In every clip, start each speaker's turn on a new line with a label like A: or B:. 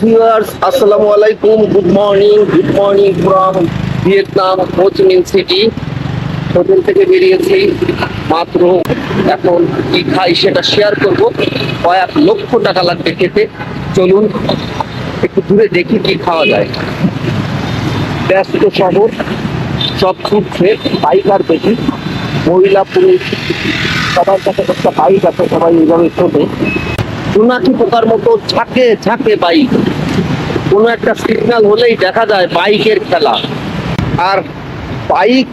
A: viewers, Assalamu alaikum. Good morning from Vietnam, Ho Chi Minh City. Hotel থেকে বেরিয়েছি মাত্র। এখন কি খাই সেটা শেয়ার করব। কয়েক লক্ষ টাকা লাগবে খেতে। চলুন একটু ঘুরে দেখি কি খাওয়া যায়। ব্যস্ত শহর, সব ছুটছে, বাইক আর বেশি, মহিলা পুরুষ সবার কাছে একটা বাইক আছে, সবাই এইভাবে ছোটে জোনাকি পোকার মতো ঝাঁকে ঝাঁকে বাইক। কোনো একটা সিগন্যাল হলেই দেখা যায় বাইকের খেলা। আর বাইক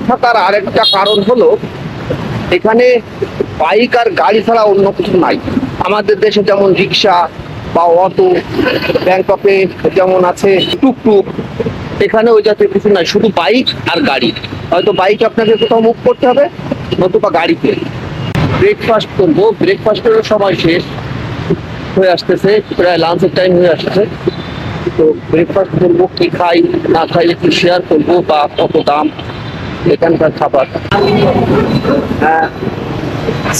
A: থাকার আরেকটা কারণ হলো এখানে বাইক আর গাড়ি ছাড়া অন্য কিছু নাই। আমাদের দেশে যেমন রিক্সা বা অটো, ব্যাংককে যেমন আছে টুকটুক, এখানে ওই জাতীয় কিছু নাই, শুধু বাইক আর গাড়ি। হয়তো বাইক আপনাকে কোথাও মুভ করতে হবে, নতুবা গাড়িতে। ব্রেকফাস্ট করবো, ব্রেকফাস্টেরও সময় শেষ হয়ে আসতেছে, প্রায় লাঞ্চের টাইম হয়ে আসতেছে। তো ব্রেকফাস্ট করবো, কি খাই না খাই একটু শেয়ার করবো, বা কত দাম এখানকার খাবার।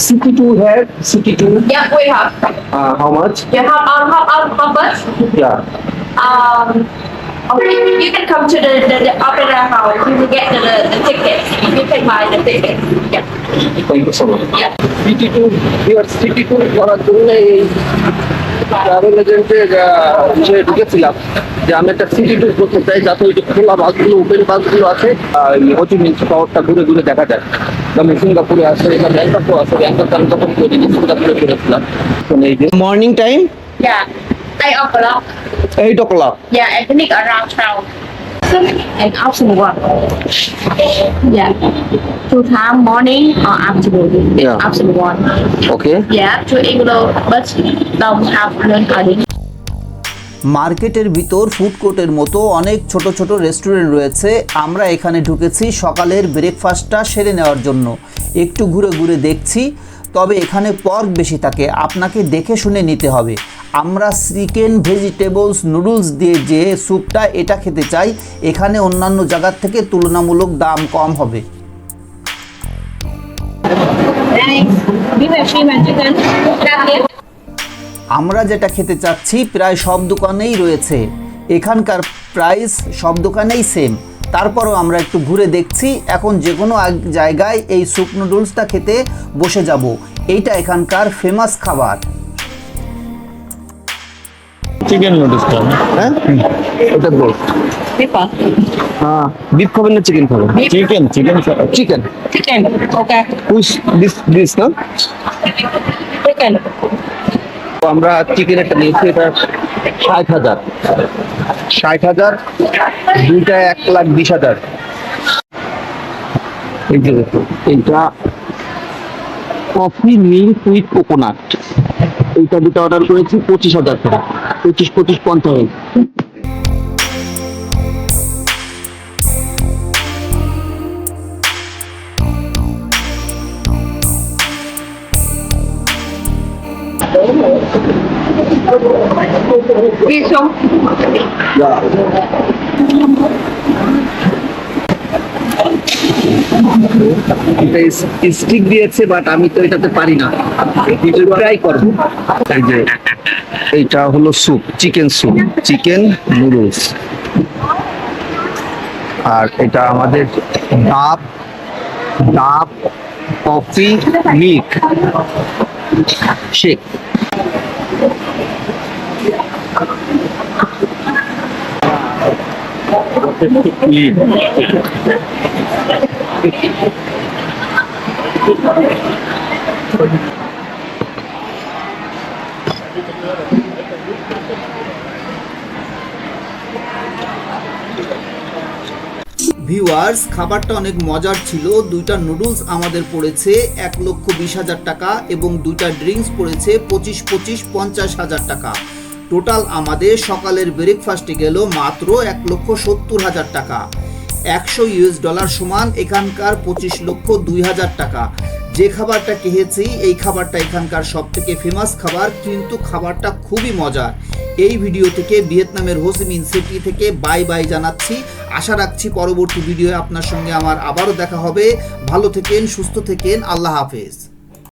A: City 2 here, City 2.
B: Yeah, we have.
A: How much?
B: You have how much?
A: Yeah.
B: Okay, you can come to the opera house. You will get the tickets. You can buy the tickets. Yeah.
A: Thank you so much.
B: Yeah.
A: City 2, here City 2 করার জন্য এই travel এজেন্টের বিষয়ে ঢুকেছিলাম যে আমি একটা city tour করতে চাই, যাতে ওই যে খোলা বাসগুলো, ওপেন বাসগুলো আছে, হো চি মিন শহরটা ঘুরে ঘুরে দেখা যায়। যেমন সিঙ্গাপুরে আছে, এখানে ব্যাংককও আছে। ব্যাংকক আমি তখন সিঙ্গাপুরে করেছিলাম। এই যে morning time,
B: Yeah. 8 o'clock.
A: 8 o'clock.
B: Yeah, evening around 12. And afternoon. Yeah. 2 time morning or afternoon.
A: Yeah.
B: Afternoon.
A: Okay.
B: Yeah, to England, but don't have lunch early.
C: মার্কেটের ভিতর ফুড কোর্টের মতো অনেক ছোট ছোট রেস্টুরেন্ট রয়েছে। আমরা এখানে ঢুকেছি সকালের ব্রেকফাস্টটা সেরে নেওয়ার জন্য। একটু ঘুরে ঘুরে দেখছি, তবে এখানে পর্ক বেশি থাকে, আপনাকে দেখে শুনে নিতে হবে। আমরা চিকেন ভেজিটেবলস নুডলস দিয়ে যে স্যুপটা, এটা খেতে চাই। এখানে অন্যান্য জায়গার থেকে তুলনামূলক দাম কম হবে। আমরা যেটা খেতে চাচ্ছি প্রায় সব দোকানেই রয়েছে, এখানকার প্রাইস সব দোকানেই সেম। তারপরও আমরা একটু ঘুরে দেখছি। এখন যে কোনো জায়গায় এই স্যুপ নুডলসটা খেতে বসে যাব। এইটা এখানকার ফেমাস খাবার।
A: চিকেন নুডলস খাবেন? হ্যাঁ, এটা বল। হ্যাঁ, বিফ খাবেন না চিকেন খাবেন? Chicken chicken chicken
B: Chicken. Okay.
A: Which this না?
B: Chicken.
A: আমরা চিকেন একটা নিয়েছি, এটা 60,000, দুইটা 1,20,000। এই যে এইটা কফি মিল্ক উইথ কোকোনাট, এইটা দুটো অর্ডার করেছি 25,000 টাকা। 25, 50। স্টিক দিয়েছে, বাট আমি তো এটাতে পারি না, ট্রাই করবো। এই যে এইটা হলো soup, chicken soup, chicken noodles. আর এটা আমাদের ডাব কফি মিল্ক শেক।
C: ভিউয়ার্স, খাবারটা অনেক মজার ছিল। দুইটা নুডলস আমাদের পড়েছে 1,20,000 টাকা এবং দুইটা ড্রিঙ্কস পড়েছে 25,50,000 টাকা। টোটাল আমাদের সকালের ব্রেকফাস্টে গেল মাত্র 1,70,000 টাকা। $100 সমান এখানকার 25,02,000 টাকা। যে খাবারটা খেয়েছি এই খাবারটা এখানকার সব থেকে ফেমাস খাবার, কিন্তু খাবারটা খুবই মজার। এই ভিডিও থেকে ভিয়েতনামের হো চি মিন সিটি থেকে বাই বাই জানাচ্ছি। আশা রাখছি পরবর্তী ভিডিওয়ে আপনার সঙ্গে আমার আবারও দেখা হবে। ভালো থেকেন, সুস্থ থেকেন, আল্লাহ হাফেজ।